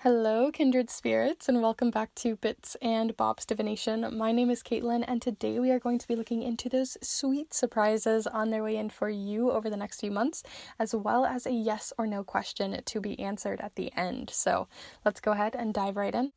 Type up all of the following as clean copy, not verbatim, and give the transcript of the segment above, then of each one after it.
Hello, kindred spirits, and welcome back to Bits and Bob's Divination. My name is Caitlin, and today we are going to be looking into those sweet surprises on their way in for you over the next few months, as well as a yes or no question to be answered at the end. So let's go ahead and dive right in.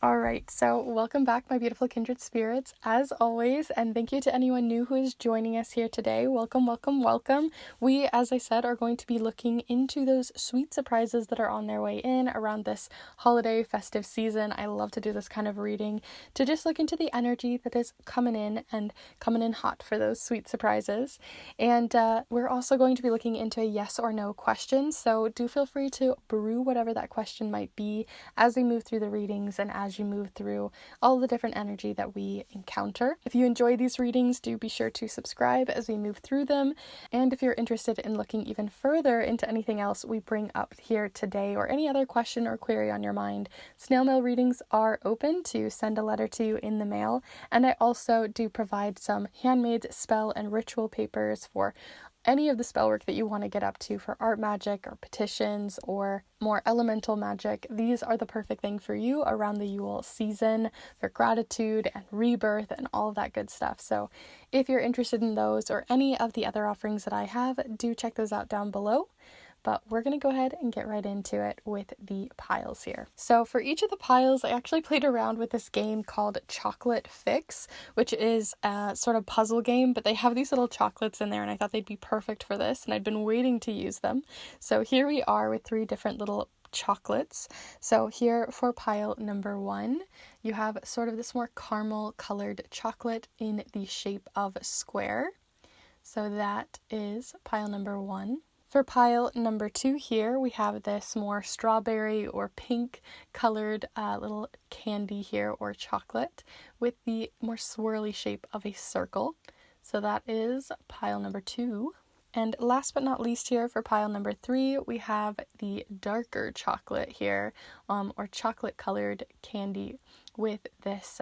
Alright, so welcome back, my beautiful kindred spirits, as always, and thank you to anyone new who is joining us here today. Welcome, welcome, welcome. We, as I said, are going to be looking into those sweet surprises that are on their way in around this holiday festive season. I love to do this kind of reading to just look into the energy that is coming in hot for those sweet surprises. And we're also going to be looking into a yes or no question, so do feel free to brew whatever that question might be as we move through the readings and as you move through all the different energy that we encounter. If you enjoy these readings, do be sure to subscribe as we move through them. And if you're interested in looking even further into anything else we bring up here today or any other question or query on your mind, snail mail readings are open to send a letter to you in the mail. And I also do provide some handmade spell and ritual papers for any of the spell work that you want to get up to for art magic or petitions or more elemental magic. These are the perfect thing for you around the Yule season for gratitude and rebirth and all of that good stuff. So if you're interested in those or any of the other offerings that I have, do check those out down below. But we're going to go ahead and get right into it with the piles here. So for each of the piles, I actually played around with this game called Chocolate Fix, which is a sort of puzzle game, but they have these little chocolates in there and I thought they'd be perfect for this and I'd been waiting to use them. So here we are with 3 different little chocolates. So here for pile number 1, you have sort of this more caramel colored chocolate in the shape of a square. So that is pile number 1. For pile number 2 here, we have this more strawberry or pink colored little candy here or chocolate with the more swirly shape of a circle. So that is pile number 2. And last but not least here for pile number 3, we have the darker chocolate here, or chocolate colored candy with this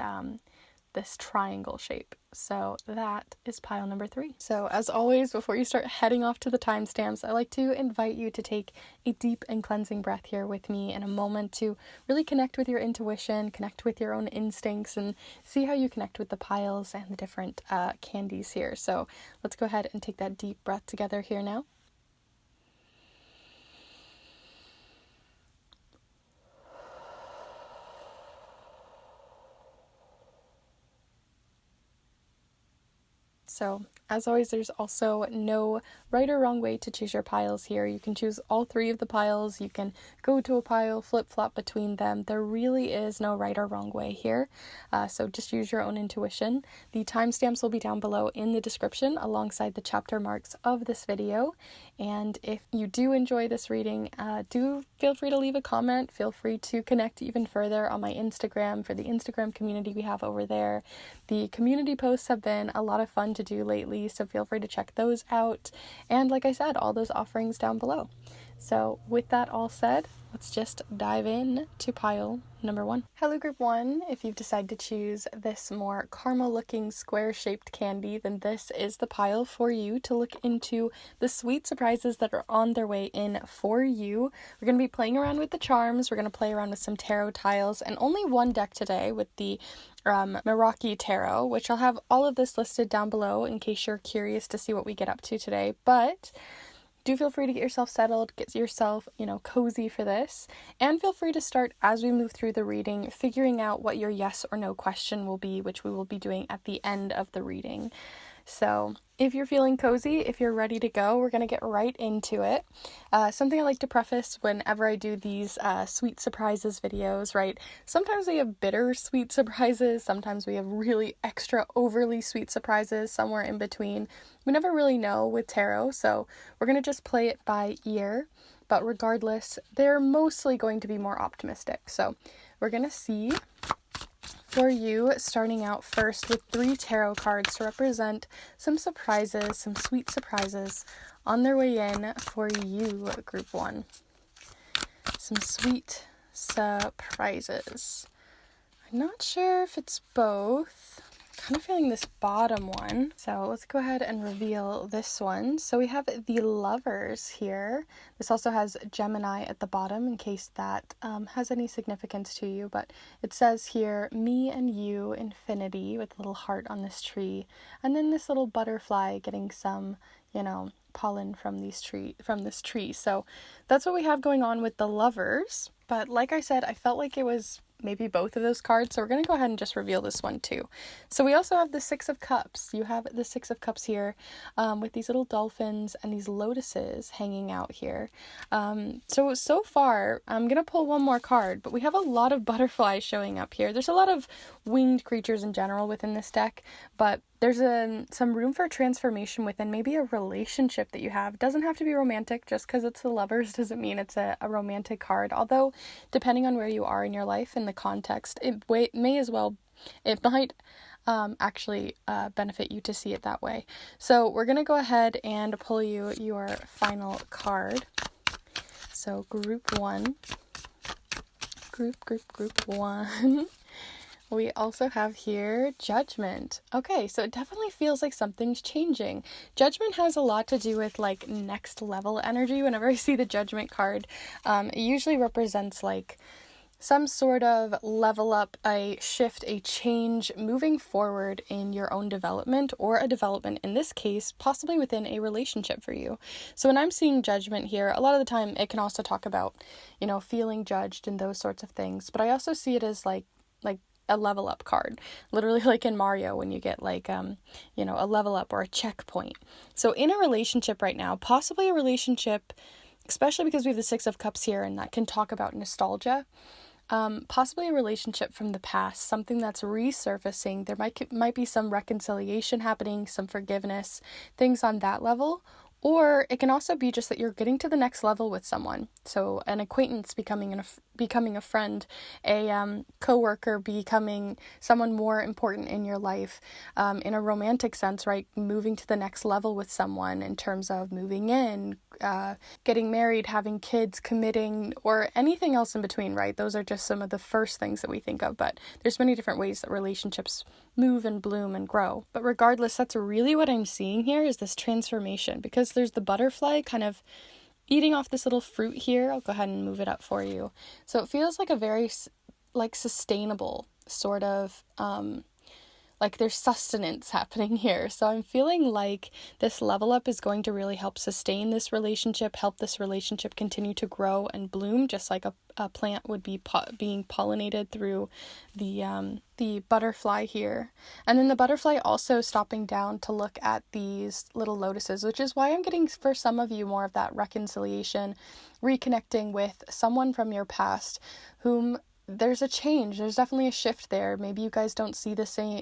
this triangle shape. So that is pile number 3. So as always, before you start heading off to the timestamps, I like to invite you to take a deep and cleansing breath here with me in a moment to really connect with your intuition, connect with your own instincts, and see how you connect with the piles and the different candies here. So let's go ahead and take that deep breath together here now. So, as always, there's also no right or wrong way to choose your piles here. You can choose all 3 of the piles. You can go to a pile, flip-flop between them. There really is no right or wrong way here. So just use your own intuition. The timestamps will be down below in the description alongside the chapter marks of this video. And if you do enjoy this reading, do feel free to leave a comment. Feel free to connect even further on my Instagram for the Instagram community we have over there. The community posts have been a lot of fun to do lately, so feel free to check those out. And like I said, all those offerings down below. So with that all said, let's just dive in to pile number 1. Hello group 1, if you've decided to choose this more caramel looking square shaped candy, then this is the pile for you to look into the sweet surprises that are on their way in for you. We're going to be playing around with the charms, we're going to play around with some tarot tiles, and only one deck today with the Magick tarot, which I'll have all of this listed down below in case you're curious to see what we get up to today. But do feel free to get yourself settled, get yourself, cozy for this, and feel free to start as we move through the reading, figuring out what your yes or no question will be, which we will be doing at the end of the reading. So if you're feeling cozy, if you're ready to go, we're going to get right into it. Something I like to preface whenever I do these sweet surprises videos, right? Sometimes we have bitter sweet surprises, sometimes we have really extra overly sweet surprises, somewhere in between. We never really know with tarot, so we're going to just play it by ear. But regardless, they're mostly going to be more optimistic. So we're going to see for you, starting out first with 3 tarot cards to represent some surprises, some sweet surprises on their way in for you, group 1. Some sweet surprises. I'm not sure if it's both. kind of feeling this bottom one. So let's go ahead and reveal this one. So we have the Lovers here. This also has Gemini at the bottom in case that has any significance to you. But it says here, me and you, infinity, with a little heart on this tree. And then this little butterfly getting some, pollen from this tree. So that's what we have going on with the Lovers. But like I said, I felt like it was maybe both of those cards, so we're going to go ahead and just reveal this one too. So we also have the Six of Cups. You have the Six of Cups here, with these little dolphins and these lotuses hanging out here. So far, I'm going to pull one more card, but we have a lot of butterflies showing up here. There's a lot of winged creatures in general within this deck, but there's some room for transformation within maybe a relationship that you have. It doesn't have to be romantic. Just because it's the Lovers doesn't mean it's a romantic card. Although, depending on where you are in your life and the context, it might actually benefit you to see it that way. So we're going to go ahead and pull you your final card. So group one. Group one. We also have here Judgment. Okay, so it definitely feels like something's changing. Judgment has a lot to do with like next level energy. Whenever I see the Judgment card, it usually represents like some sort of level up, a shift, a change, moving forward in your own development, or a development, in this case, possibly within a relationship for you. So when I'm seeing Judgment here, a lot of the time it can also talk about, feeling judged and those sorts of things. But I also see it as like a level up card, literally like in Mario when you get like a level up or a checkpoint. So in a relationship right now, possibly a relationship, especially because we have the Six of Cups here and that can talk about nostalgia, possibly a relationship from the past, something that's resurfacing. There might be some reconciliation happening, some forgiveness, things on that level. Or it can also be just that you're getting to the next level with someone. So an acquaintance becoming a friend, a coworker becoming someone more important in your life. In a romantic sense, right? Moving to the next level with someone in terms of moving in, getting married, having kids, committing, or anything else in between, right? Those are just some of the first things that we think of, but there's many different ways that relationships move and bloom and grow. But regardless, that's really what I'm seeing here is this transformation, because there's the butterfly kind of eating off this little fruit here. I'll go ahead and move it up for you. So it feels like a very sustainable sort of like there's sustenance happening here. So I'm feeling like this level up is going to really help sustain this relationship, help this relationship continue to grow and bloom, just like a plant would be being pollinated through the butterfly here. And then the butterfly also stopping down to look at these little lotuses, which is why I'm getting, for some of you, more of that reconciliation, reconnecting with someone from your past whom there's a change. There's definitely a shift there. Maybe you guys don't see the same,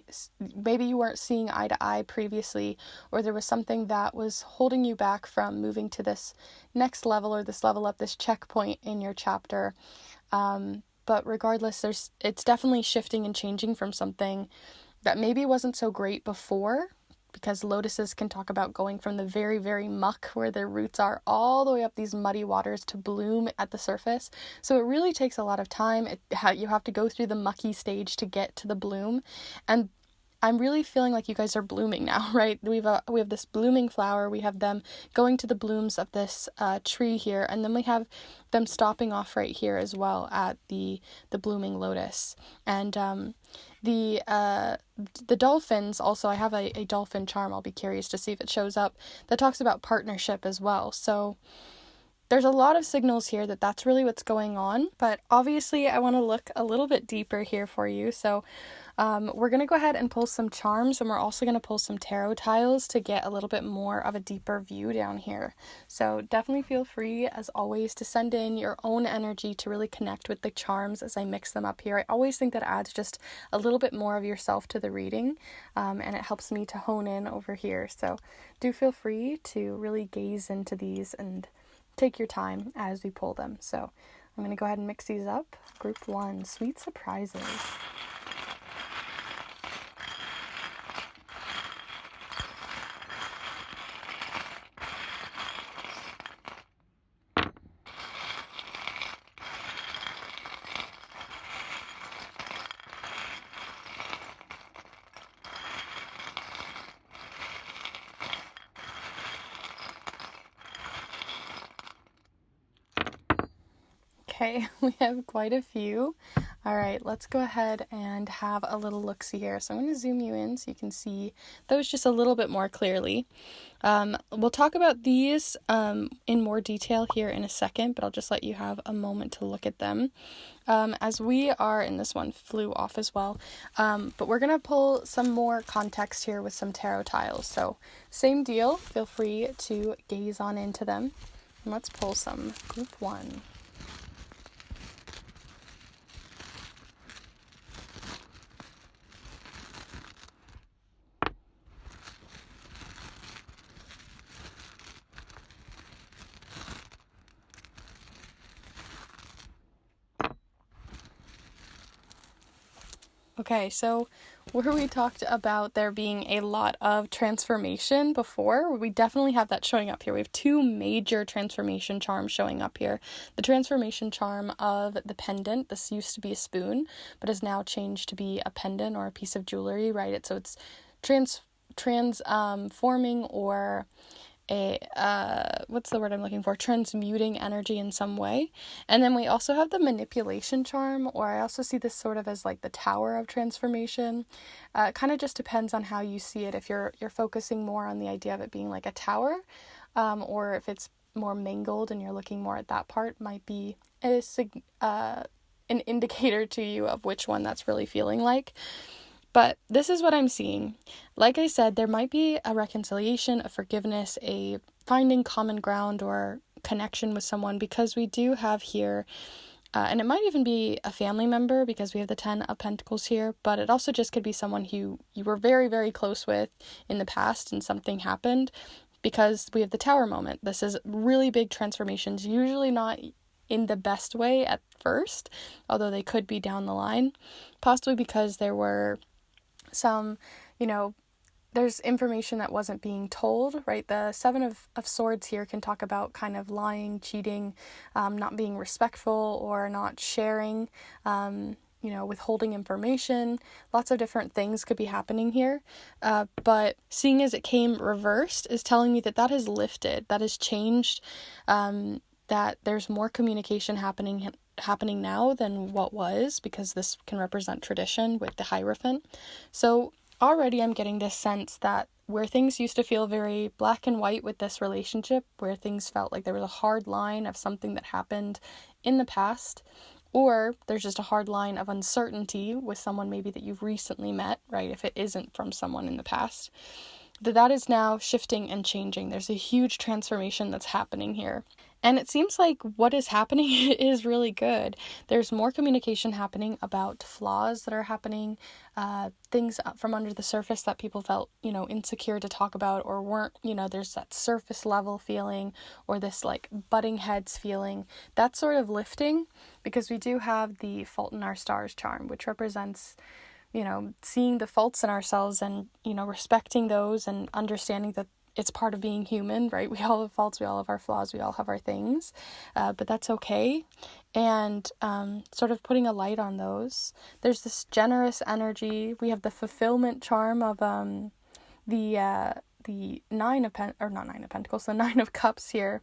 maybe you weren't seeing eye to eye previously, or there was something that was holding you back from moving to this next level or this level up, this checkpoint in your chapter. But regardless, it's definitely shifting and changing from something that maybe wasn't so great before, because lotuses can talk about going from the very, very muck where their roots are all the way up these muddy waters to bloom at the surface. So it really takes a lot of time. You have to go through the mucky stage to get to the bloom. And I'm really feeling like you guys are blooming now, right? We have this blooming flower. We have them going to the blooms of this tree here, and then we have them stopping off right here as well at the blooming lotus. And the dolphins also, I have a dolphin charm. I'll be curious to see if it shows up. That talks about partnership as well. So there's a lot of signals here that that's really what's going on. But obviously, I want to look a little bit deeper here for you. So we're going to go ahead and pull some charms, and we're also going to pull some tarot tiles to get a little bit more of a deeper view down here. So definitely feel free, as always, to send in your own energy to really connect with the charms as I mix them up here. I always think that adds just a little bit more of yourself to the reading, and it helps me to hone in over here. So do feel free to really gaze into these and take your time as we pull them. So I'm going to go ahead and mix these up. Group 1, Sweet Surprises. Okay, we have quite a few. All right, let's go ahead and have a little look-see here. So I'm going to zoom you in so you can see those just a little bit more clearly. We'll talk about these in more detail here in a second, but I'll just let you have a moment to look at them. As we are, and this one flew off as well, but we're going to pull some more context here with some tarot tiles. So same deal, feel free to gaze on into them. And let's pull some group 1. Okay, so where we talked about there being a lot of transformation before, we definitely have that showing up here. We have 2 major transformation charms showing up here. The transformation charm of the pendant. This used to be a spoon, but has now changed to be a pendant or a piece of jewelry, right? So it's transforming or what's the word I'm looking for? Transmuting energy in some way. And then we also have the manipulation charm, or I also see this sort of as like the tower of transformation. It kind of just depends on how you see it. If you're focusing more on the idea of it being like a tower, or if it's more mangled and you're looking more at that part, might be an indicator to you of which one that's really feeling like. But this is what I'm seeing. Like I said, there might be a reconciliation, a forgiveness, a finding common ground or connection with someone, because we do have here, and it might even be a family member because we have the 10 of Pentacles here, but it also just could be someone who you were very, very close with in the past and something happened, because we have the Tower moment. This is really big transformations, usually not in the best way at first, although they could be down the line, possibly because there were some, there's information that wasn't being told, right? The 7 of Swords here can talk about kind of lying, cheating, not being respectful or not sharing, withholding information. Lots of different things could be happening here. But seeing as it came reversed is telling me that has lifted, that has changed, that there's more communication happening now than what was, because this can represent tradition with the Hierophant. So already I'm getting this sense that where things used to feel very black and white with this relationship, where things felt like there was a hard line of something that happened in the past, or there's just a hard line of uncertainty with someone maybe that you've recently met, right? If it isn't from someone in the past, that is now shifting and changing. There's a huge transformation that's happening here. And it seems like what is happening is really good. There's more communication happening about flaws that are happening, things from under the surface that people felt, insecure to talk about or weren't, there's that surface level feeling or this like butting heads feeling. That's sort of lifting, because we do have the Fault in Our Stars charm, which represents seeing the faults in ourselves and, respecting those and understanding that it's part of being human, right? We all have faults, we all have our flaws, we all have our things, but that's okay. And sort of putting a light on those. There's this generous energy. We have the fulfillment charm of the 9 of Pentacles, the 9 of Cups here.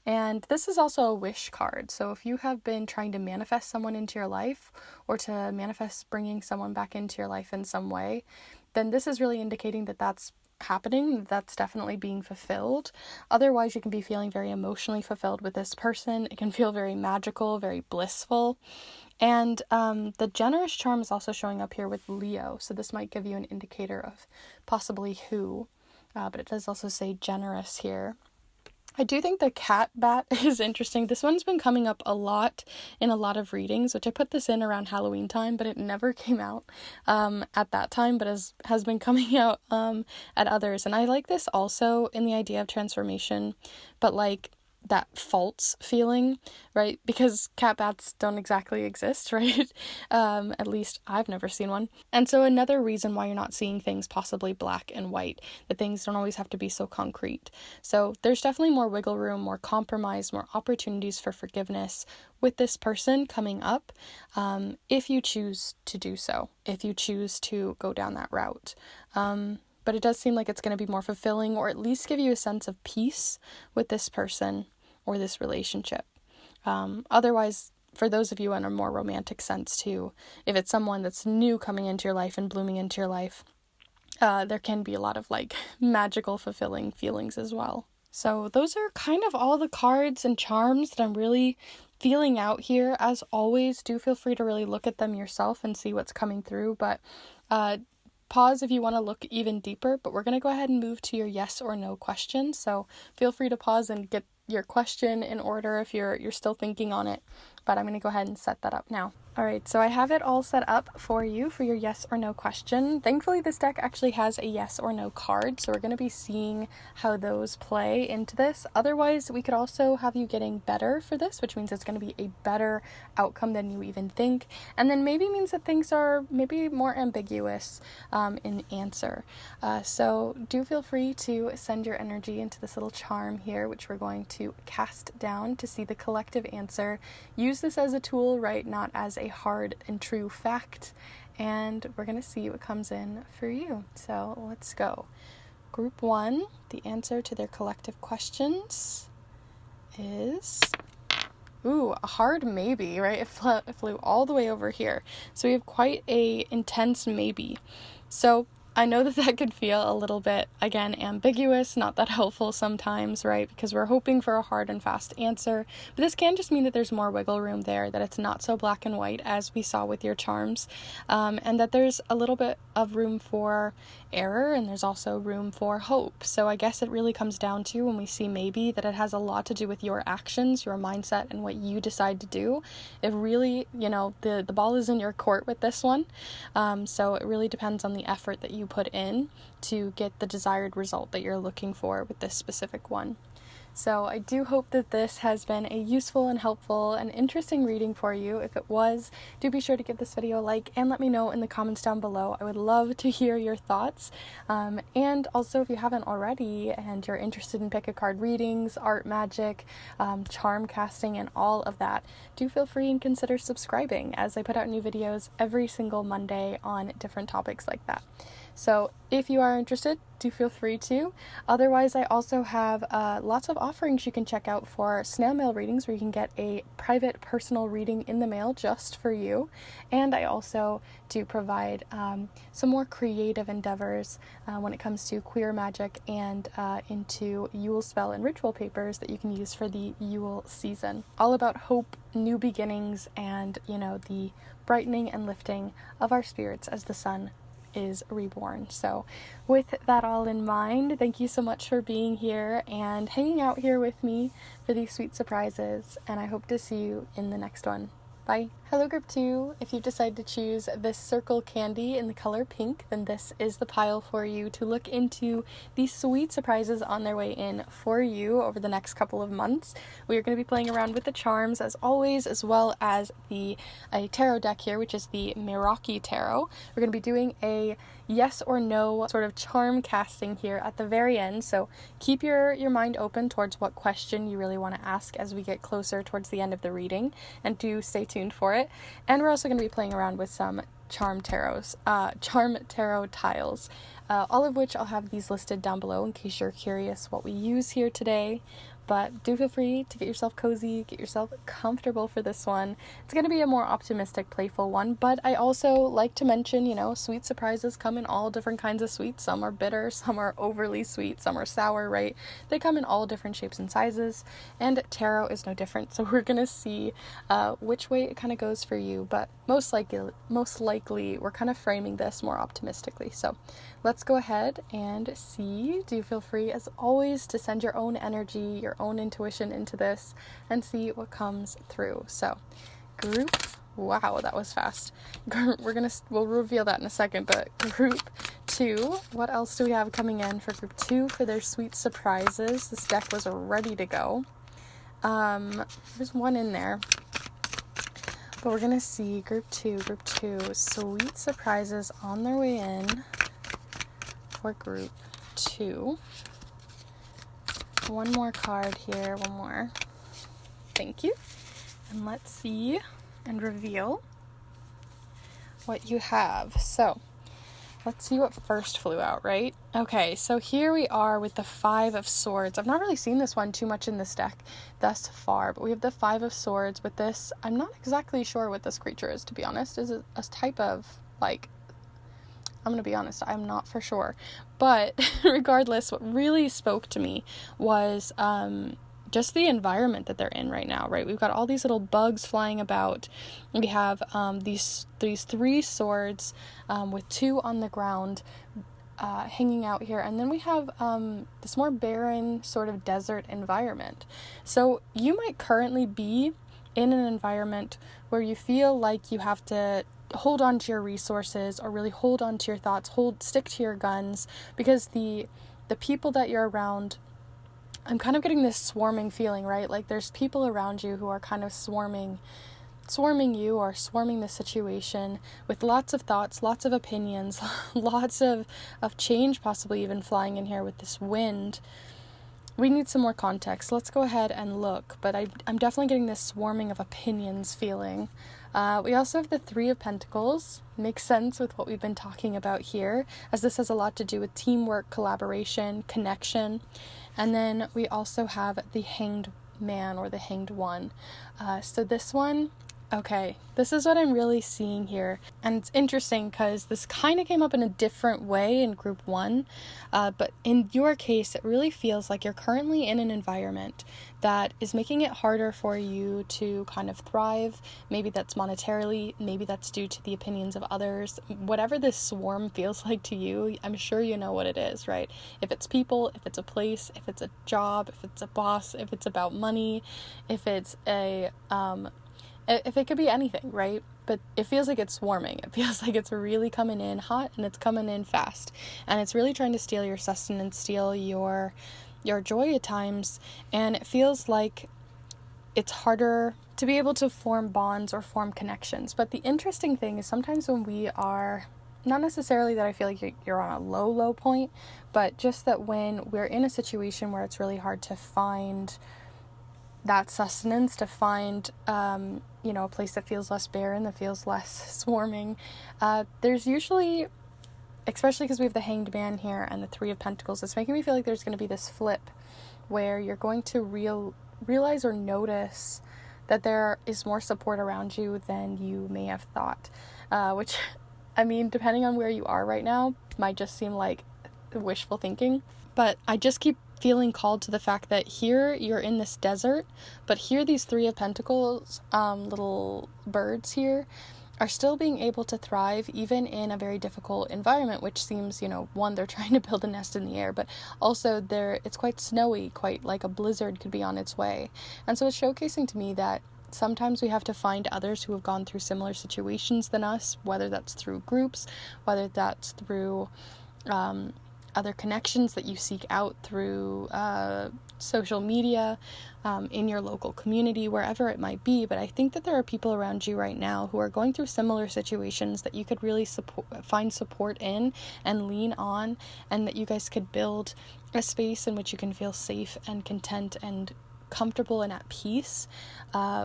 And this is also a wish card. So if you have been trying to manifest someone into your life, or to manifest bringing someone back into your life in some way, then this is really indicating that that's happening, that's definitely being fulfilled. Otherwise, you can be feeling very emotionally fulfilled with this person. It can feel very magical, very blissful. And the generous charm is also showing up here with Leo. So this might give you an indicator of possibly who, but it does also say generous here. I do think the cat bat is interesting. This one's been coming up a lot in a lot of readings, which I put this in around Halloween time, but it never came out at that time, but has been coming out at others. And I like this also in the idea of transformation, but like that false feeling, right? Because cat bats don't exactly exist, right? At least I've never seen one. And so another reason why you're not seeing things possibly black and white, that things don't always have to be so concrete. So there's definitely more wiggle room, more compromise, more opportunities for forgiveness with this person coming up, if you choose to do so, if you choose to go down that route. But it does seem like it's going to be more fulfilling, or at least give you a sense of peace with this person or this relationship. Otherwise, for those of you in a more romantic sense too, if it's someone that's new coming into your life and blooming into your life, there can be a lot of like magical, fulfilling feelings as well. So those are kind of all the cards and charms that I'm really feeling out here. As always, do feel free to really look at them yourself and see what's coming through, but pause if you want to look even deeper. But we're going to go ahead and move to your yes or no question. So feel free to pause and get your question in order if you're still thinking on it. But I'm going to go ahead and set that up now. All right, so I have it all set up for you for your yes or no question. Thankfully, this deck actually has a yes or no card, so we're going to be seeing how those play into this. Otherwise, we could also have you getting better for this, which means it's going to be a better outcome than you even think, and then maybe means that things are maybe more ambiguous in answer. So do feel free to send your energy into this little charm here, which we're going to cast down to see the collective answer. Use this as a tool, right? Not as a hard and true fact. And we're going to see what comes in for you. So let's go. Group 1, the answer to their collective questions is, a hard maybe, right? It flew all the way over here. So we have quite a intense maybe. So I know that could feel a little bit, again, ambiguous, not that helpful sometimes, right? Because we're hoping for a hard and fast answer. But this can just mean that there's more wiggle room there, that it's not so black and white as we saw with your charms, and that there's a little bit of room for error, and there's also room for hope. So I guess it really comes down to, when we see maybe, that it has a lot to do with your actions, your mindset, and what you decide to do. It really, the ball is in your court with this one. So it really depends on the effort that you put in to get the desired result that you're looking for with this specific one. So I do hope that this has been a useful and helpful and interesting reading for you. If it was, do be sure to give this video a like and let me know in the comments down below. I would love to hear your thoughts. And also, if you haven't already and you're interested in pick a card readings, art magic, charm casting, and all of that, do feel free and consider subscribing, as I put out new videos every single Monday on different topics like that. So if you are interested, do feel free to. Otherwise, I also have lots of offerings you can check out for snail mail readings, where you can get a private personal reading in the mail just for you. And I also do provide some more creative endeavors when it comes to queer magic and into Yule spell and ritual papers that you can use for the Yule season. All about hope, new beginnings, and, the brightening and lifting of our spirits as the sun is reborn. So with that all in mind, thank you so much for being here and hanging out here with me for these sweet surprises, and I hope to see you in the next one. Bye. Hello Group 2, if you decide to choose this circle candy in the color pink, then this is the pile for you to look into these sweet surprises on their way in for you over the next couple of months. We are going to be playing around with the charms as always, as well as a tarot deck here, which is the Magick Tarot. We're going to be doing a yes or no sort of charm casting here at the very end, so keep your mind open towards what question you really want to ask as we get closer towards the end of the reading, and do stay tuned for it. And we're also going to be playing around with some charm tarot tiles, all of which I'll have these listed down below in case you're curious what we use here today. But do feel free to get yourself cozy, get yourself comfortable for this one. It's going to be a more optimistic, playful one, but I also like to mention, sweet surprises come in all different kinds of sweets. Some are bitter, some are overly sweet, some are sour, right? They come in all different shapes and sizes, and tarot is no different. So we're going to see which way it kind of goes for you, but most likely we're kind of framing this more optimistically. So let's go ahead and see. Do feel free, as always, to send your own energy, your own intuition into this, and see what comes through. So group, wow, that was fast. We'll reveal that in a second, but group 2, what else do we have coming in for group 2 for their sweet surprises? This deck was ready to go. There's one in there, but we're gonna see group 2, sweet surprises on their way in for group 2. One more card here, one more. Thank you. And let's see and reveal what you have. So let's see what first flew out, right? Okay, so here we are with the Five of Swords. I've not really seen this one too much in this deck thus far, but we have the Five of Swords with this. I'm not exactly sure what this creature is, to be honest. Is it a type of, like, I'm going to be honest, I'm not for sure. But regardless, what really spoke to me was just the environment that they're in right now, right? We've got all these little bugs flying about. We have these three swords with two on the ground hanging out here. And then we have this more barren sort of desert environment. So you might currently be in an environment where you feel like you have to hold on to your resources or really hold on to your thoughts, stick to your guns, because the people that you're around, I'm kind of getting this swarming feeling, right? Like there's people around you who are kind of swarming you or swarming the situation with lots of thoughts, lots of opinions, lots of change possibly even flying in here with this wind. We need some more context. Let's go ahead and look, but I'm definitely getting this swarming of opinions feeling. We also have the Three of Pentacles. Makes sense with what we've been talking about here, as this has a lot to do with teamwork, collaboration, connection. And then we also have the Hanged Man or the Hanged One. So this one, okay, this is what I'm really seeing here. And it's interesting because this kind of came up in a different way in group 1. But in your case, it really feels like you're currently in an environment that is making it harder for you to kind of thrive. Maybe that's monetarily, maybe that's due to the opinions of others. Whatever this swarm feels like to you, I'm sure you know what it is, right? If it's people, if it's a place, if it's a job, if it's a boss, if it's about money, if it's if it could be anything, right? But it feels like it's swarming. It feels like it's really coming in hot and it's coming in fast. And it's really trying to steal your sustenance, steal your joy at times. And it feels like it's harder to be able to form bonds or form connections. But the interesting thing is sometimes when we are, not necessarily that I feel like you're on a low point, but just that when we're in a situation where it's really hard to find that sustenance, to find a place that feels less barren, that feels less swarming, there's usually, especially because we have the Hanged Man here and the Three of Pentacles, it's making me feel like there's going to be this flip where you're going to realize or notice that there is more support around you than you may have thought, which, I mean, depending on where you are right now, might just seem like wishful thinking. But I just keep feeling called to the fact that here you're in this desert, but here these Three of Pentacles, little birds here, are still being able to thrive even in a very difficult environment, which seems, one, they're trying to build a nest in the air, but also it's quite snowy, quite like a blizzard could be on its way. And so it's showcasing to me that sometimes we have to find others who have gone through similar situations than us, whether that's through groups, whether that's through other connections that you seek out through social media, in your local community, wherever it might be. But I think that there are people around you right now who are going through similar situations that you could really find support in and lean on, and that you guys could build a space in which you can feel safe and content and comfortable and at peace,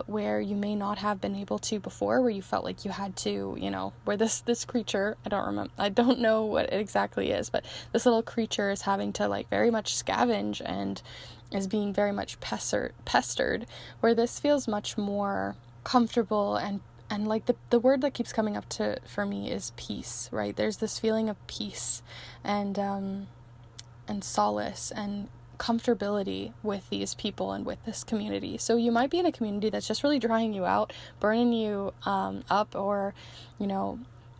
where you may not have been able to before, where you felt like you had to, where this creature, I don't know what it exactly is, but this little creature is having to like very much scavenge and is being very much pestered, where this feels much more comfortable and like the word that keeps coming up for me is peace, right? There's this feeling of peace and solace and comfortability with these people and with this community. So you might be in a community that's just really drying you out, burning you up, or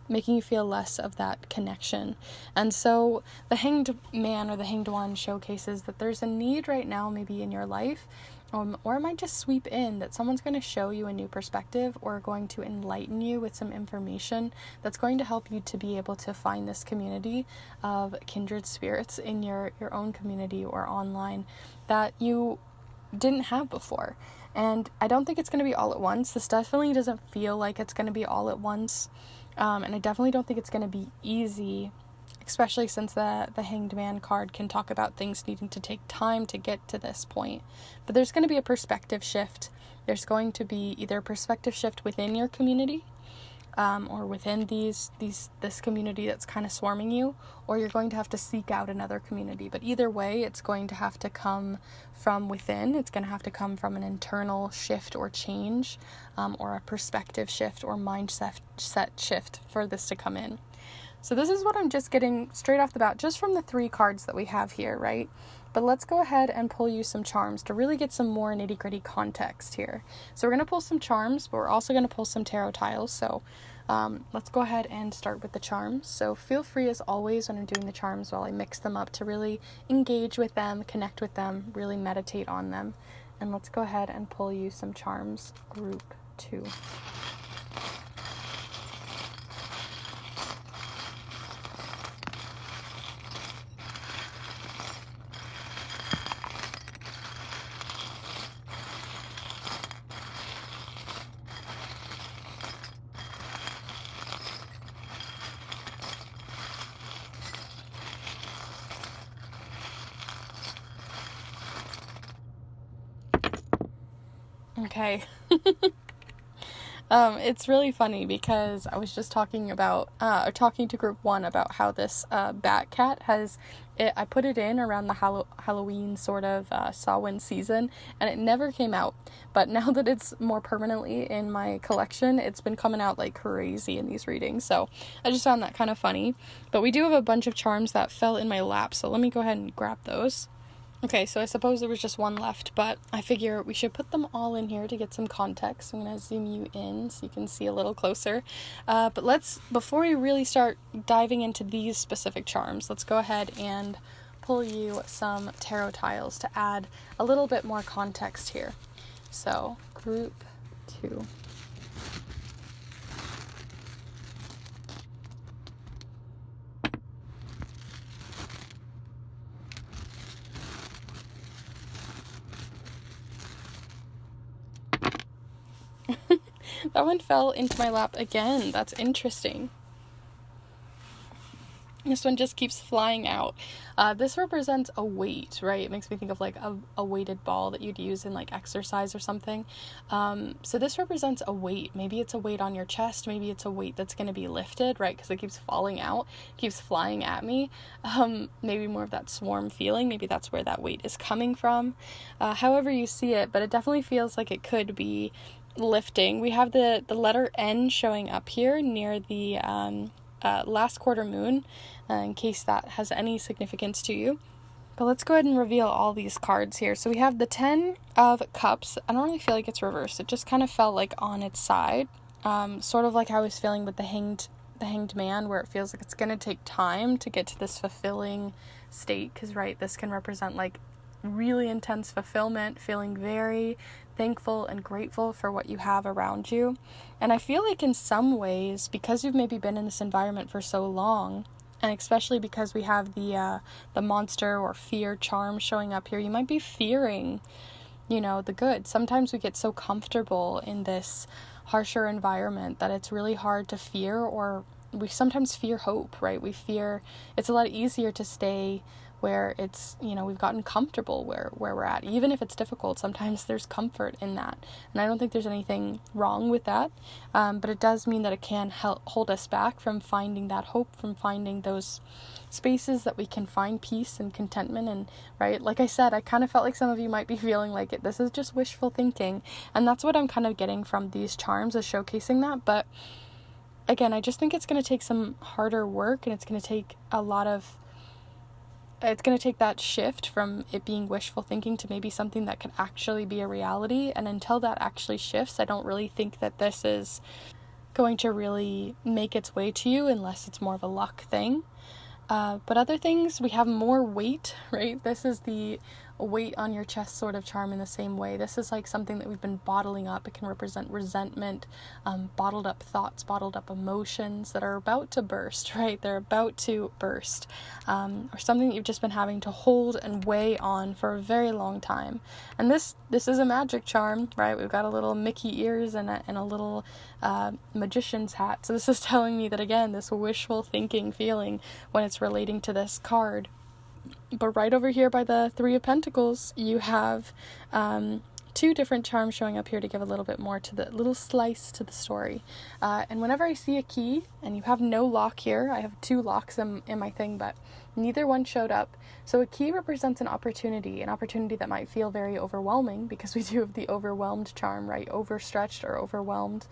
making you feel less of that connection. And so the Hanged Man or the Hanged One showcases that there's a need right now maybe in your life, or it might just sweep in that someone's going to show you a new perspective or going to enlighten you with some information that's going to help you to be able to find this community of kindred spirits in your own community or online that you didn't have before. And I don't think it's going to be all at once. This definitely doesn't feel like it's going to be all at once. And I definitely don't think it's going to be easy, especially since the Hanged Man card can talk about things needing to take time to get to this point. But there's going to be a perspective shift. There's going to be either a perspective shift within your community, or within this community that's kind of swarming you, or you're going to have to seek out another community. But either way, it's going to have to come from within. It's going to have to come from an internal shift or change, or a perspective shift or mindset shift for this to come in. So this is what I'm just getting straight off the bat, just from the 3 cards that we have here, right? But let's go ahead and pull you some charms to really get some more nitty-gritty context here. So we're going to pull some charms, but we're also going to pull some tarot tiles. So let's go ahead and start with the charms. So feel free, as always, when I'm doing the charms, while I mix them up, to really engage with them, connect with them, really meditate on them. And let's go ahead and pull you some charms, group 2. Okay. It's really funny because I was just talking to group 1 about how this bat cat I put it in around the Halloween sort of Samhain season, and it never came out. But now that it's more permanently in my collection, it's been coming out like crazy in these readings. So I just found that kind of funny. But we do have a bunch of charms that fell in my lap, so let me go ahead and grab those. Okay, so I suppose there was just one left, but I figure we should put them all in here to get some context. I'm going to zoom you in so you can see a little closer. But before we really start diving into these specific charms, let's go ahead and pull you some tarot tiles to add a little bit more context here. So, group 2. That one fell into my lap again. That's interesting. This one just keeps flying out. This represents a weight, right? It makes me think of like a weighted ball that you'd use in like exercise or something. So this represents a weight. Maybe it's a weight on your chest. Maybe it's a weight that's going to be lifted, right? Because it keeps falling out, keeps flying at me. Maybe more of that swarm feeling. Maybe that's where that weight is coming from. However you see it, but it definitely feels like it could be lifting. We have the letter N showing up here near the last quarter moon, in case that has any significance to you. But let's go ahead and reveal all these cards here. So we have the 10 of Cups. I don't really feel like it's reversed. It just kind of felt like on its side, sort of like how I was feeling with the hanged man, where it feels like it's going to take time to get to this fulfilling state, because right, this can represent like really intense fulfillment, feeling very thankful and grateful for what you have around you. And I feel like in some ways, because you've maybe been in this environment for so long, and especially because we have the monster or fear charm showing up here, you might be fearing, the good. Sometimes we get so comfortable in this harsher environment that it's really hard to fear, or we sometimes fear hope, right? It's a lot easier to stay where it's, we've gotten comfortable where we're at. Even if it's difficult, sometimes there's comfort in that. And I don't think there's anything wrong with that. But it does mean that it can hold us back from finding that hope, from finding those spaces that we can find peace and contentment. And right, like I said, I kind of felt like some of you might be feeling like this is just wishful thinking. And that's what I'm kind of getting from these charms, is showcasing that. But again, I just think it's going to take some harder work, and it's going to take that shift from it being wishful thinking to maybe something that can actually be a reality. And until that actually shifts, I don't really think that this is going to really make its way to you, unless it's more of a luck thing. But other things, we have more weight, right? This is the weight on your chest sort of charm in the same way. This is like something that we've been bottling up. It can represent resentment, bottled up thoughts, bottled up emotions that are about to burst, right? They're about to burst, or something that you've just been having to hold and weigh on for a very long time. And this is a magic charm, right? We've got a little Mickey ears and a little magician's hat. So this is telling me that, again, this wishful thinking feeling when it's relating to this card. But right over here by the 3 of Pentacles, you have two different charms showing up here to give a little bit more to the little slice to the story. And whenever I see a key, and you have no lock here, I have 2 locks in my thing, but neither one showed up. So a key represents an opportunity that might feel very overwhelming, because we do have the overwhelmed charm, right? Overstretched or overwhelmed.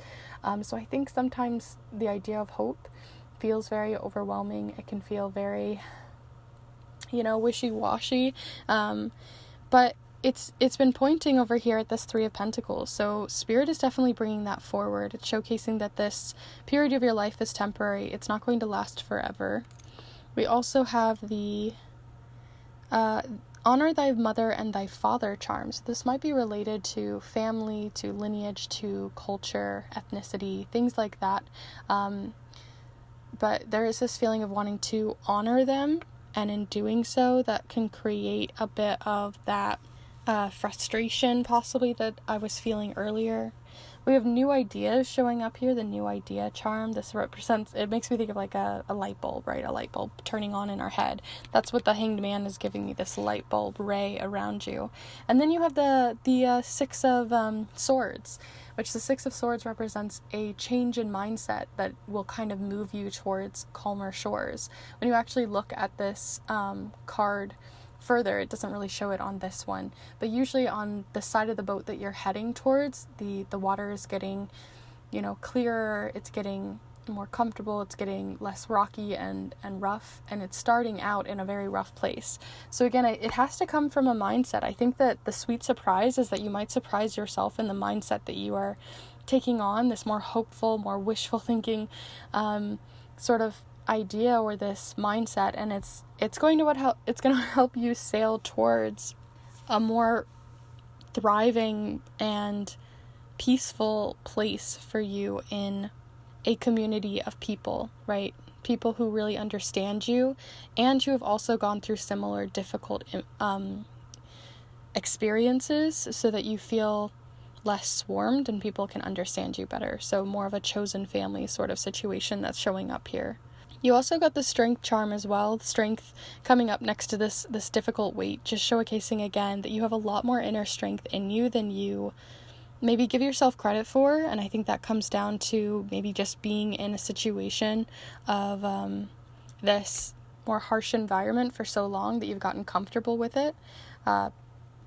So I think sometimes the idea of hope feels very overwhelming. It can feel very, wishy-washy. But it's been pointing over here at this 3 of Pentacles. So Spirit is definitely bringing that forward. It's showcasing that this period of your life is temporary. It's not going to last forever. We also have the honor thy mother and thy father charms. This might be related to family, to lineage, to culture, ethnicity, things like that. But there is this feeling of wanting to honor them, and in doing so, that can create a bit of that frustration, possibly, that I was feeling earlier. We have new ideas showing up here, the new idea charm. This represents, it makes me think of like a light bulb, right? A light bulb turning on in our head. That's what the Hanged Man is giving me, this light bulb ray around you. And then you have the 6 of Swords, which the 6 of Swords represents a change in mindset that will kind of move you towards calmer shores. When you actually look at this card further, it doesn't really show it on this one, but usually on the side of the boat that you're heading towards, the water is getting, clearer, it's getting more comfortable, it's getting less rocky and rough, and it's starting out in a very rough place. So again, it has to come from a mindset. I think that the sweet surprise is that you might surprise yourself in the mindset that you are taking on, this more hopeful, more wishful thinking sort of idea, or this mindset, and it's going to help you sail towards a more thriving and peaceful place for you in a community of people, right? People who really understand you, and who have also gone through similar difficult experiences, so that you feel less swarmed and people can understand you better. So more of a chosen family sort of situation that's showing up here. You also got the Strength charm as well. Strength coming up next to this difficult weight, just showcasing again that you have a lot more inner strength in you than you maybe give yourself credit for. And I think that comes down to maybe just being in a situation of this more harsh environment for so long that you've gotten comfortable with it. But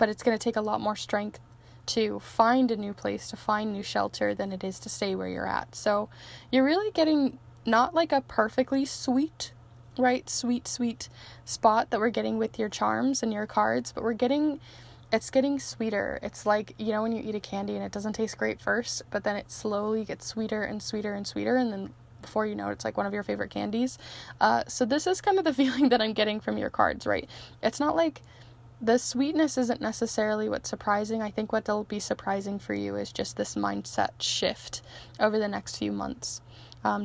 it's going to take a lot more strength to find a new place, to find new shelter, than it is to stay where you're at. So you're really getting not like a perfectly sweet, right, sweet spot that we're getting with your charms and your cards, but it's getting sweeter. It's like, when you eat a candy and it doesn't taste great first, but then it slowly gets sweeter and sweeter and sweeter, and then before you know it, it's like one of your favorite candies. So this is kind of the feeling that I'm getting from your cards, right? It's not like the sweetness isn't necessarily what's surprising. I think what'll be surprising for you is just this mindset shift over the next few months.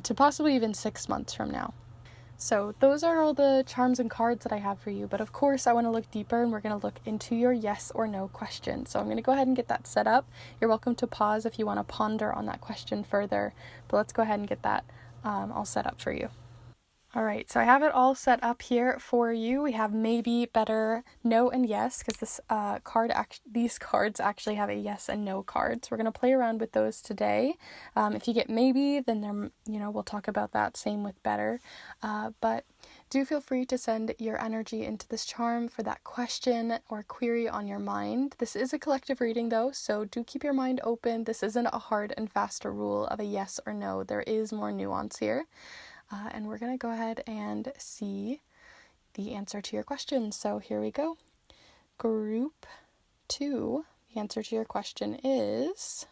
To possibly even 6 months from now. So those are all the charms and cards that I have for you. But of course, I want to look deeper, and we're going to look into your yes or no question. So I'm going to go ahead and get that set up. You're welcome to pause if you want to ponder on that question further. But let's go ahead and get that all set up for you. All right, so I have it all set up here for you. We have maybe, better, no, and yes, because these cards actually have a yes and no card. So we're going to play around with those today. If you get maybe, then we'll talk about that. Same with better. But do feel free to send your energy into this charm for that question or query on your mind. This is a collective reading though, so do keep your mind open. This isn't a hard and fast rule of a yes or no. There is more nuance here. And we're going to go ahead and see the answer to your question. So here we go. Group 2, the answer to your question is...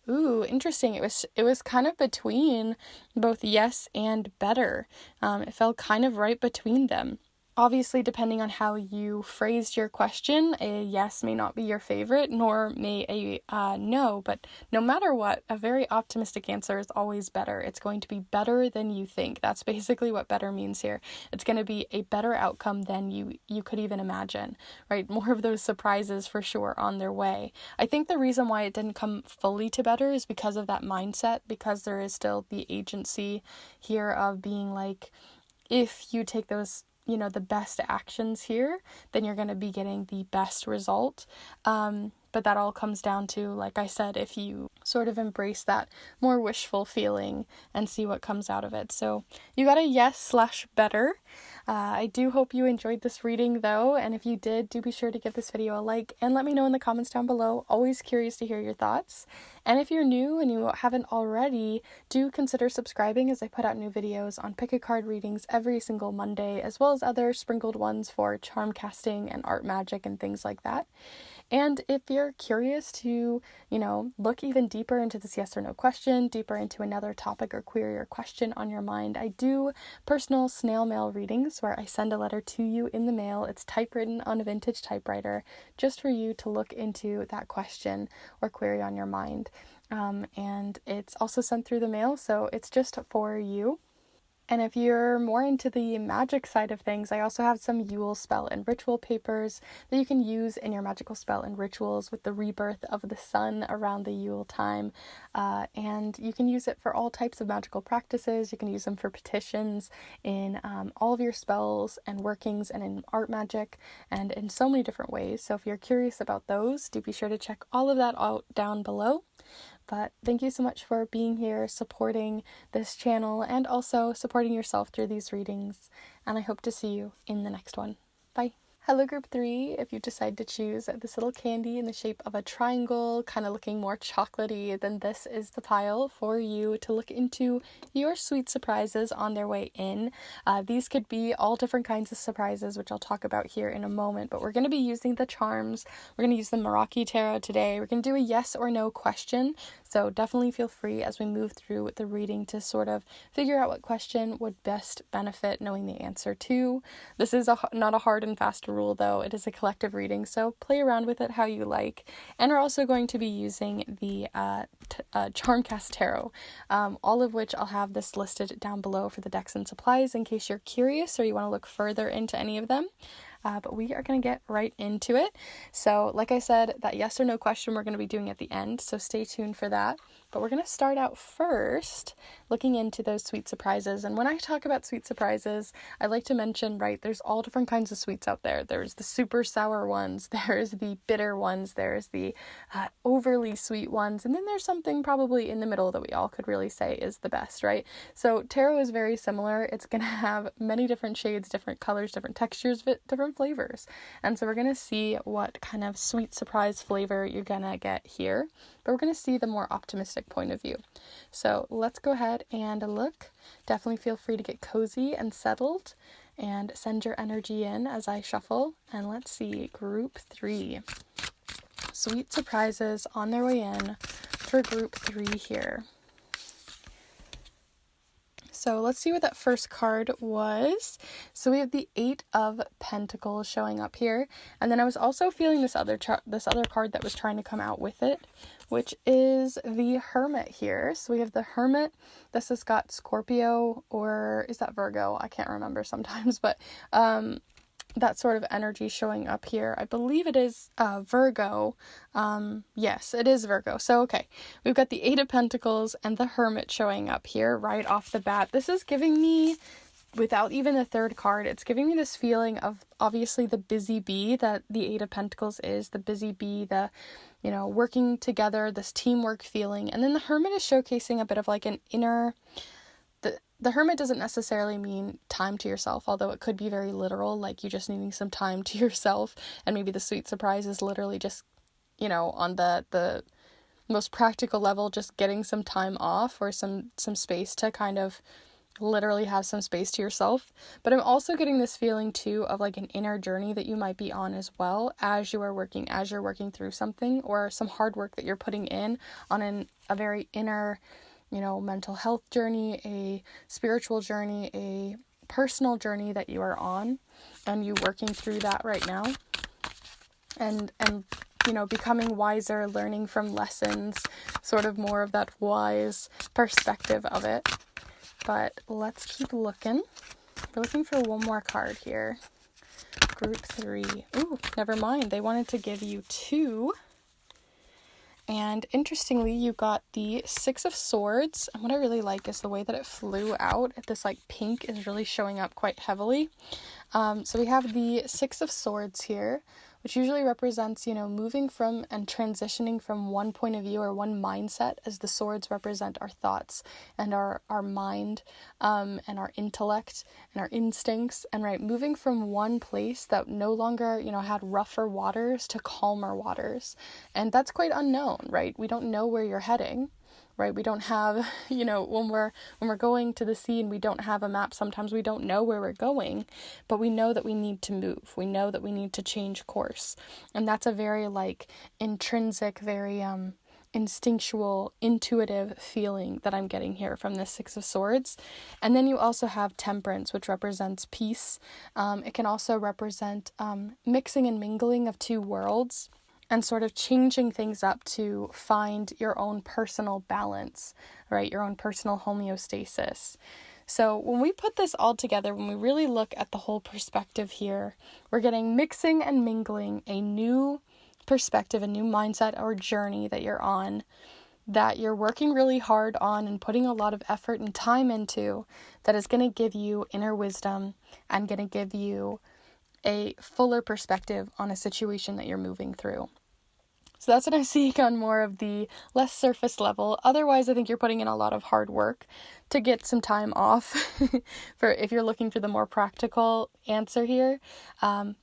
Ooh, interesting. It was kind of between both yes and better. It fell kind of right between them. Obviously, depending on how you phrased your question, a yes may not be your favorite, nor may a no, but no matter what, a very optimistic answer is always better. It's going to be better than you think. That's basically what better means here. It's going to be a better outcome than you could even imagine, right? More of those surprises for sure on their way. I think the reason why it didn't come fully to better is because of that mindset, because there is still the agency here of being like, if you take those the best actions here, then you're going to be getting the best result. But that all comes down to, like I said, if you sort of embrace that more wishful feeling and see what comes out of it. So you got a yes/better. I do hope you enjoyed this reading though, and if you did, do be sure to give this video a like and let me know in the comments down below. Always curious to hear your thoughts. And if you're new and you haven't already, do consider subscribing as I put out new videos on pick a card readings every single Monday, as well as other sprinkled ones for charm casting and art magic and things like that. And if you're curious to, look even deeper into this yes or no question, deeper into another topic or query or question on your mind, I do personal snail mail readings where I send a letter to you in the mail. It's typewritten on a vintage typewriter just for you to look into that question or query on your mind. And it's also sent through the mail, so it's just for you. And if you're more into the magic side of things, I also have some Yule spell and ritual papers that you can use in your magical spell and rituals with the rebirth of the sun around the Yule time. And you can use it for all types of magical practices. You can use them for petitions in all of your spells and workings and in art magic and in so many different ways. So if you're curious about those, do be sure to check all of that out down below. But thank you so much for being here, supporting this channel, and also supporting yourself through these readings. And I hope to see you in the next one. Bye. Hello group 3, if you decide to choose this little candy in the shape of a triangle, kind of looking more chocolatey, then this is the pile for you to look into your sweet surprises on their way in. These could be all different kinds of surprises, which I'll talk about here in a moment, but we're going to be using the charms. We're going to use the Meraki Tarot today. We're going to do a yes or no question, so definitely feel free as we move through the reading to sort of figure out what question would best benefit knowing the answer to. This is not a hard and fast rule though. It is a collective reading, so play around with it how you like. And we're also going to be using the Charmcast Tarot, all of which I'll have this listed down below for the decks and supplies in case you're curious or you want to look further into any of them. But we are going to get right into it. So like I said, that yes or no question we're going to be doing at the end, so stay tuned for that. But we're going to start out first looking into those sweet surprises. And when I talk about sweet surprises, I like to mention, right, there's all different kinds of sweets out there. There's the super sour ones, there's the bitter ones, there's the overly sweet ones, and then there's something probably in the middle that we all could really say is the best, right? So tarot is very similar. It's going to have many different shades, different colors, different textures, different flavors. And so we're going to see what kind of sweet surprise flavor you're going to get here. But we're going to see the more optimistic point of view. So let's go ahead and look. Definitely feel free to get cozy and settled and send your energy in as I shuffle. And let's see, group 3. Sweet surprises on their way in for group 3 here. So let's see what that first card was. So we have the 8 of Pentacles showing up here. And then I was also feeling this other card that was trying to come out with it, which is the Hermit here. So we have the Hermit. This has got Scorpio, or is that Virgo? I can't remember sometimes, but that sort of energy showing up here. I believe it is Virgo. Yes, it is Virgo. So, okay, we've got the 8 of Pentacles and the Hermit showing up here right off the bat. This is giving me, without even the third card, it's giving me this feeling of obviously the busy bee that the 8 of Pentacles is, the busy bee, the, working together, this teamwork feeling. And then the Hermit is showcasing a bit of like an inner... The Hermit doesn't necessarily mean time to yourself, although it could be very literal, like you just needing some time to yourself, and maybe the sweet surprise is literally just, on the most practical level, just getting some time off or some space to kind of literally have some space to yourself. But I'm also getting this feeling too of like an inner journey that you might be on as well as you're working through something or some hard work that you're putting in on a very inner mental health journey, a spiritual journey, a personal journey that you are on, and you working through that right now, and becoming wiser, learning from lessons, sort of more of that wise perspective of it. But let's keep looking. We're looking for one more card here. Group 3. Ooh, never mind. They wanted to give you 2. And interestingly, you got the 6 of Swords. And what I really like is the way that it flew out. This like pink is really showing up quite heavily. So we have the 6 of Swords here, which usually represents, moving from and transitioning from one point of view or one mindset, as the swords represent our thoughts and our mind, and our intellect and our instincts, and right, moving from one place that no longer, had rougher waters to calmer waters. And that's quite unknown, right? We don't know where you're heading. Right? We don't have, when we're going to the sea and we don't have a map, sometimes we don't know where we're going, but we know that we need to move. We know that we need to change course. And that's a very intrinsic, very instinctual, intuitive feeling that I'm getting here from this Six of Swords. And then you also have Temperance, which represents peace. It can also represent mixing and mingling of two worlds, and sort of changing things up to find your own personal balance, right? Your own personal homeostasis. So when we put this all together, when we really look at the whole perspective here, we're getting mixing and mingling, a new perspective, a new mindset or journey that you're on, that you're working really hard on and putting a lot of effort and time into, that is going to give you inner wisdom and going to give you a fuller perspective on a situation that you're moving through. So that's what I'm seeing on more of the less surface level. Otherwise, I think you're putting in a lot of hard work to get some time off. For if you're looking for the more practical answer here,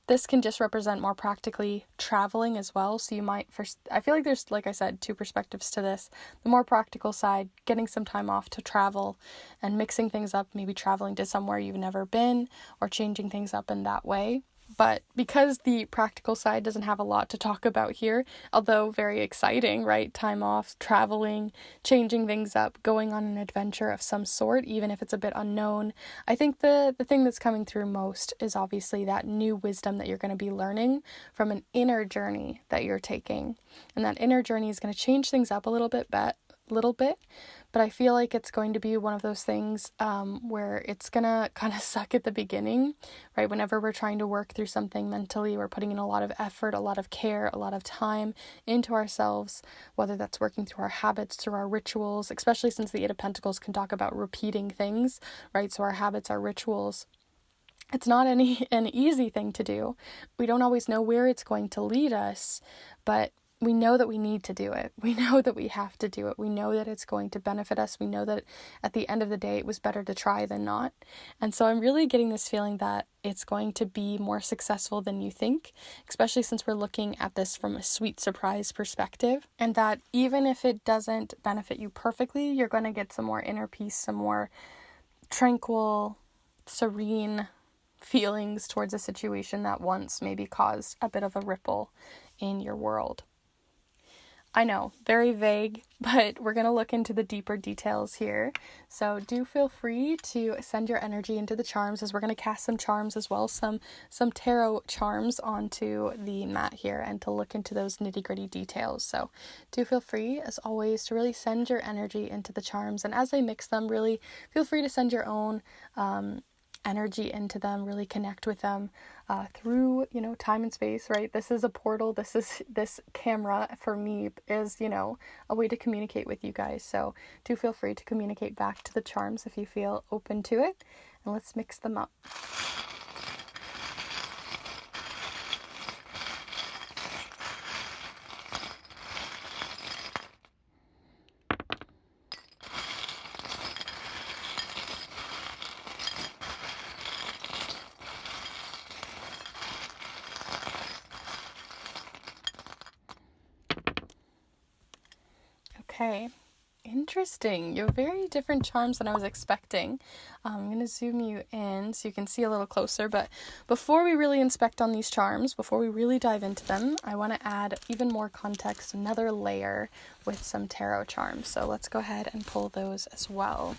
this can just represent more practically traveling as well. So you might first, I feel like there's, like I said, two perspectives to this. The more practical side, getting some time off to travel and mixing things up, maybe traveling to somewhere you've never been or changing things up in that way. But because the practical side doesn't have a lot to talk about here, although very exciting, right? Time off, traveling, changing things up, going on an adventure of some sort, even if it's a bit unknown. I think the thing that's coming through most is obviously that new wisdom that you're going to be learning from an inner journey that you're taking. And that inner journey is going to change things up a little bit, but I feel like it's going to be one of those things where it's gonna kind of suck at the beginning, right? Whenever we're trying to work through something mentally, we're putting in a lot of effort, a lot of care, a lot of time into ourselves, whether that's working through our habits, through our rituals, especially since the Eight of Pentacles can talk about repeating things, right? So our habits, our rituals. It's not an easy thing to do. We don't always know where it's going to lead us, but we know that we need to do it. We know that we have to do it. We know that it's going to benefit us. We know that at the end of the day, it was better to try than not. And so I'm really getting this feeling that it's going to be more successful than you think, especially since we're looking at this from a sweet surprise perspective. And that even if it doesn't benefit you perfectly, you're going to get some more inner peace, some more tranquil, serene feelings towards a situation that once maybe caused a bit of a ripple in your world. I know, very vague, but we're going to look into the deeper details here. So do feel free to send your energy into the charms, as we're going to cast some charms as well, some tarot charms onto the mat here, and to look into those nitty-gritty details. So do feel free, as always, to really send your energy into the charms. And as I mix them, really feel free to send your own energy into them, really connect with them through, time and space, right? This is a portal. This camera for me is, a way to communicate with you guys. So do feel free to communicate back to the charms if you feel open to it. And let's mix them up. Okay, interesting. You have very different charms than I was expecting. I'm going to zoom you in so you can see a little closer, but before we really inspect on these charms, before we really dive into them, I want to add even more context, another layer with some tarot charms. So let's go ahead and pull those as well.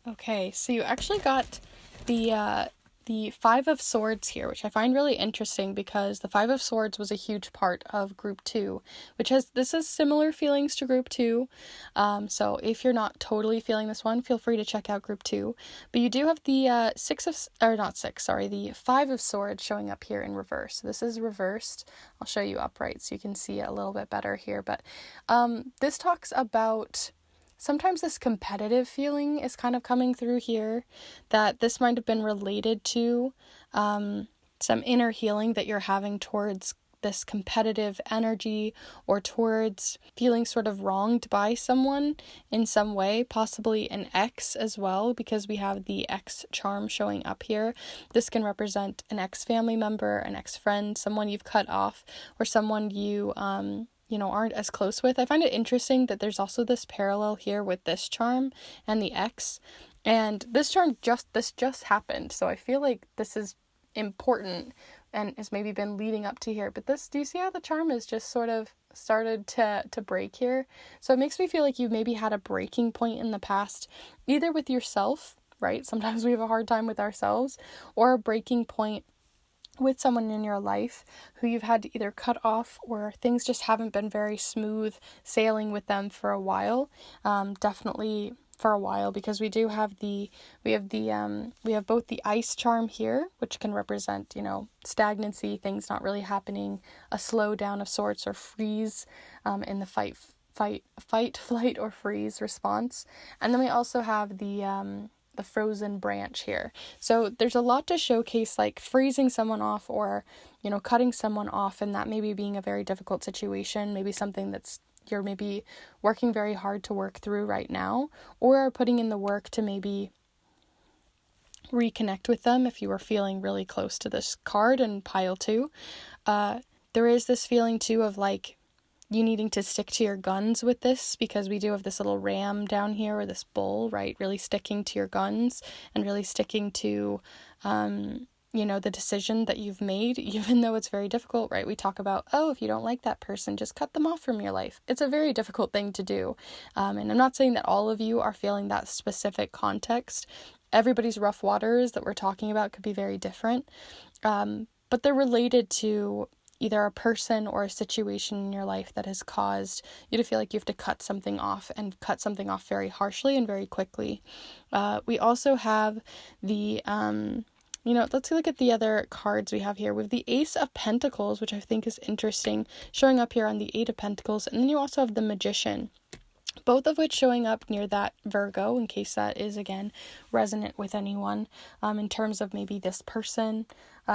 Okay, so you actually got the the Five of Swords here, which I find really interesting because the Five of Swords was a huge part of Group 2, this has similar feelings to Group 2. So if you're not totally feeling this one, feel free to check out Group 2. But you do have the the Five of Swords showing up here in reverse. So this is reversed. I'll show you upright so you can see it a little bit better here. But this talks about sometimes this competitive feeling is kind of coming through here, that this might have been related to some inner healing that you're having towards this competitive energy, or towards feeling sort of wronged by someone in some way, possibly an ex as well, because we have the ex charm showing up here. This can represent an ex family member, an ex friend, someone you've cut off, or someone you aren't as close with. I find it interesting that there's also this parallel here with this charm and the ex, and this charm just happened, so I feel like this is important and has maybe been leading up to here. But this, do you see how the charm is just sort of started to break here? So it makes me feel like you maybe had a breaking point in the past, either with yourself, right? Sometimes we have a hard time with ourselves, or a breaking point with someone in your life who you've had to either cut off, or things just haven't been very smooth sailing with them for a while. Definitely for a while, because we have both the ice charm here, which can represent, stagnancy, things not really happening, a slowdown of sorts, or freeze in the fight, flight, or freeze response. And then we also have the frozen branch here. So there's a lot to showcase, like freezing someone off, or, cutting someone off, and that maybe being a very difficult situation, maybe something that's you're maybe working very hard to work through right now, or are putting in the work to maybe reconnect with them if you were feeling really close to this card in pile 2. There is this feeling too of like you needing to stick to your guns with this, because we do have this little ram down here, or this bull, right? Really sticking to your guns and really sticking to, the decision that you've made, even though it's very difficult, right? We talk about, if you don't like that person, just cut them off from your life. It's a very difficult thing to do. And I'm not saying that all of you are feeling that specific context. Everybody's rough waters that we're talking about could be very different. But they're related to either a person or a situation in your life that has caused you to feel like you have to cut something off, and cut something off very harshly and very quickly. We also have the, let's look at the other cards we have here. We have the Ace of Pentacles, which I think is interesting, showing up here on the Eight of Pentacles. And then you also have the Magician, both of which showing up near that Virgo, in case that is, again, resonant with anyone, in terms of maybe this person.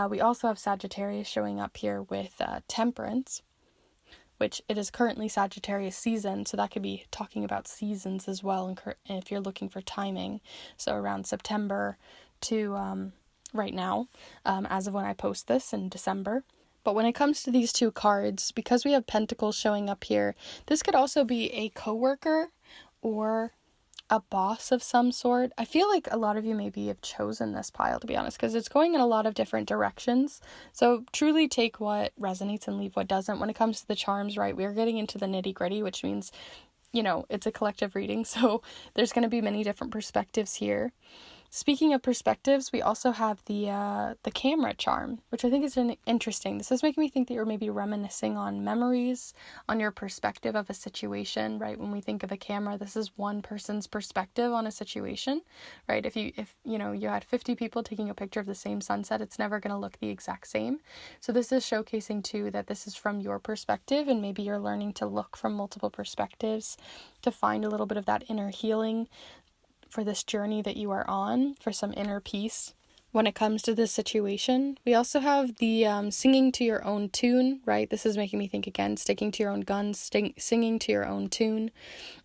We also have Sagittarius showing up here with Temperance, which it is currently Sagittarius season, so that could be talking about seasons as well, and if you're looking for timing. So around September to right now, as of when I post this in December. But when it comes to these two cards, because we have Pentacles showing up here, this could also be a coworker or a boss of some sort. I feel like a lot of you maybe have chosen this pile, to be honest, because it's going in a lot of different directions. So truly take what resonates and leave what doesn't. When it comes to the charms, right, we're getting into the nitty-gritty, which means, it's a collective reading. So there's going to be many different perspectives here. Speaking of perspectives, we also have the camera charm, which I think is interesting. This is making me think that you're maybe reminiscing on memories, on your perspective of a situation, right? When we think of a camera, this is one person's perspective on a situation, right? If you had 50 people taking a picture of the same sunset, it's never going to look the exact same. So this is showcasing too that this is from your perspective, and maybe you're learning to look from multiple perspectives to find a little bit of that inner healing for this journey that you are on, for some inner peace when it comes to this situation. We also have the singing to your own tune, right? This is making me think, again, sticking to your own guns, singing to your own tune.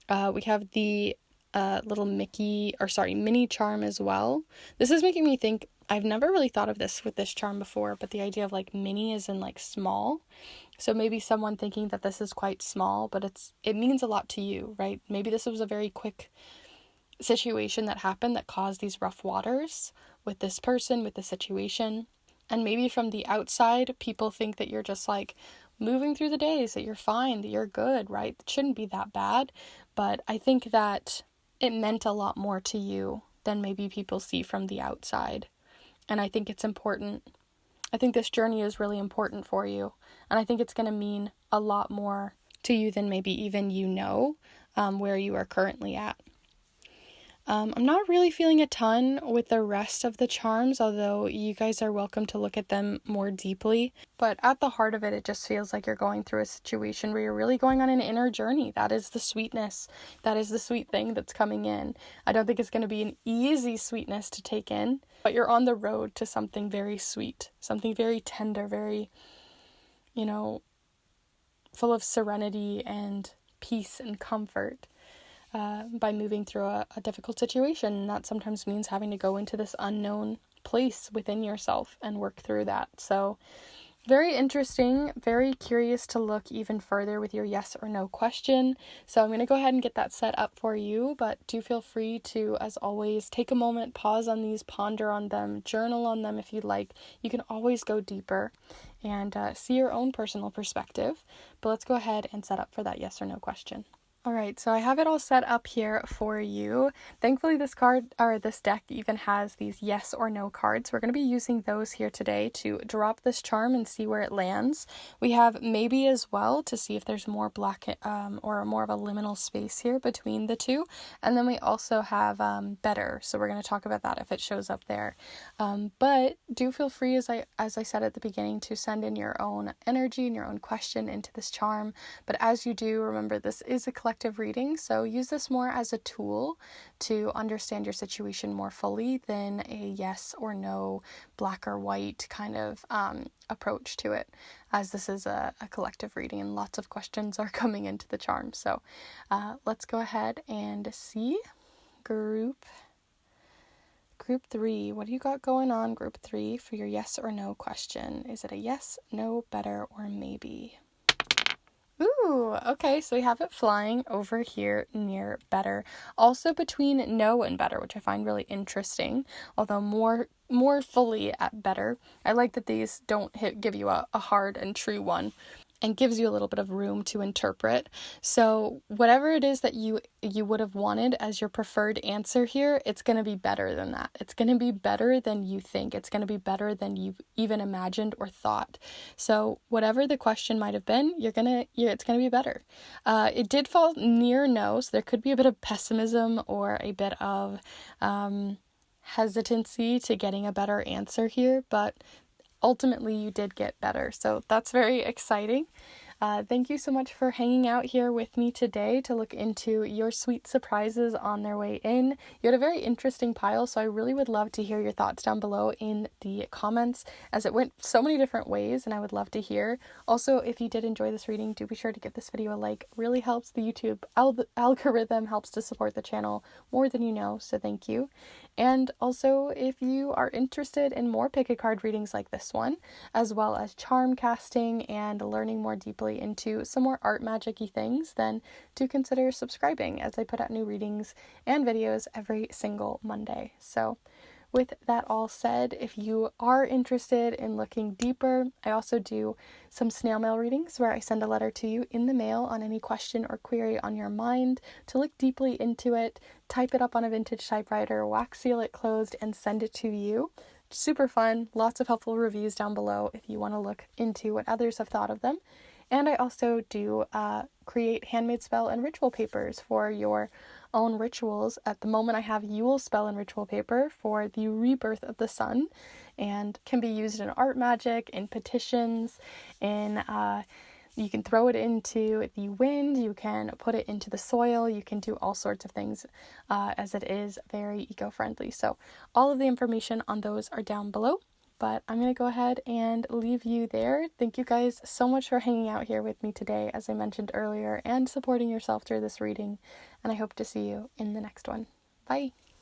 We have the little mini charm as well. This is making me think, I've never really thought of this with this charm before, but the idea of like mini is in like small. So maybe someone thinking that this is quite small, but it means a lot to you, right? Maybe this was a very quick situation that happened that caused these rough waters with this person, with the situation. And maybe from the outside, people think that you're just like moving through the days, that you're fine, that you're good, right? It shouldn't be that bad. But I think that it meant a lot more to you than maybe people see from the outside. And I think it's important. I think this journey is really important for you. And I think it's going to mean a lot more to you than maybe even where you are currently at. I'm not really feeling a ton with the rest of the charms, although you guys are welcome to look at them more deeply. But at the heart of it, it just feels like you're going through a situation where you're really going on an inner journey. That is the sweetness. That is the sweet thing that's coming in. I don't think it's going to be an easy sweetness to take in, but you're on the road to something very sweet, something very tender, very, full of serenity and peace and comfort. By moving through a difficult situation. And that sometimes means having to go into this unknown place within yourself and work through that. So very interesting, very curious to look even further with your yes or no question. So I'm going to go ahead and get that set up for you, but do feel free to, as always, take a moment, pause on these, ponder on them, journal on them if you'd like. You can always go deeper and see your own personal perspective. But let's go ahead and set up for that yes or no question. All right, so I have it all set up here for you. Thankfully, this deck even has these yes or no cards. We're going to be using those here today to drop this charm and see where it lands. We have maybe as well to see if there's more black or more of a liminal space here between the two. And then we also have better. So we're going to talk about that if it shows up there. But do feel free, as I said at the beginning, to send in your own energy and your own question into this charm. But as you do, remember this is a collective reading, so use this more as a tool to understand your situation more fully than a yes or no, black or white kind of approach to it, as this is a collective reading and lots of questions are coming into the charm. So let's go ahead and see. Group 3, what do you got going on, group 3, for your yes or no question? Is it a yes, no, better, or maybe? Ooh, okay, so we have it flying over here near better. Also between no and better, which I find really interesting, although more fully at better. I like that these don't give you a hard and true one, and gives you a little bit of room to interpret. So whatever it is that you would have wanted as your preferred answer here, it's going to be better than that. It's going to be better than you think. It's going to be better than you even imagined or thought. So whatever the question might have been, it's going to be better. It did fall near no, so there could be a bit of pessimism or a bit of hesitancy to getting a better answer here, but ultimately you did get better. So that's very exciting. Thank you so much for hanging out here with me today to look into your sweet surprises on their way in. You had a very interesting pile, so I really would love to hear your thoughts down below in the comments, as it went so many different ways, and I would love to hear. Also, if you did enjoy this reading, do be sure to give this video a like. It really helps the YouTube algorithm, helps to support the channel more than you know, so thank you. And also, if you are interested in more pick a card readings like this one, as well as charm casting and learning more deeply into some more art magic-y things, then do consider subscribing, as I put out new readings and videos every single Monday. So with that all said, if you are interested in looking deeper, I also do some snail mail readings where I send a letter to you in the mail on any question or query on your mind to look deeply into it, type it up on a vintage typewriter, wax seal it closed, and send it to you. Super fun, lots of helpful reviews down below if you want to look into what others have thought of them. And I also do create handmade spell and ritual papers for your own rituals. At the moment, I have Yule spell and ritual paper for the rebirth of the sun, and can be used in art magic, in petitions, you can throw it into the wind, you can put it into the soil, you can do all sorts of things, as it is very eco-friendly. So all of the information on those are down below. But I'm going to go ahead and leave you there. Thank you guys so much for hanging out here with me today, as I mentioned earlier, and supporting yourself through this reading. And I hope to see you in the next one. Bye.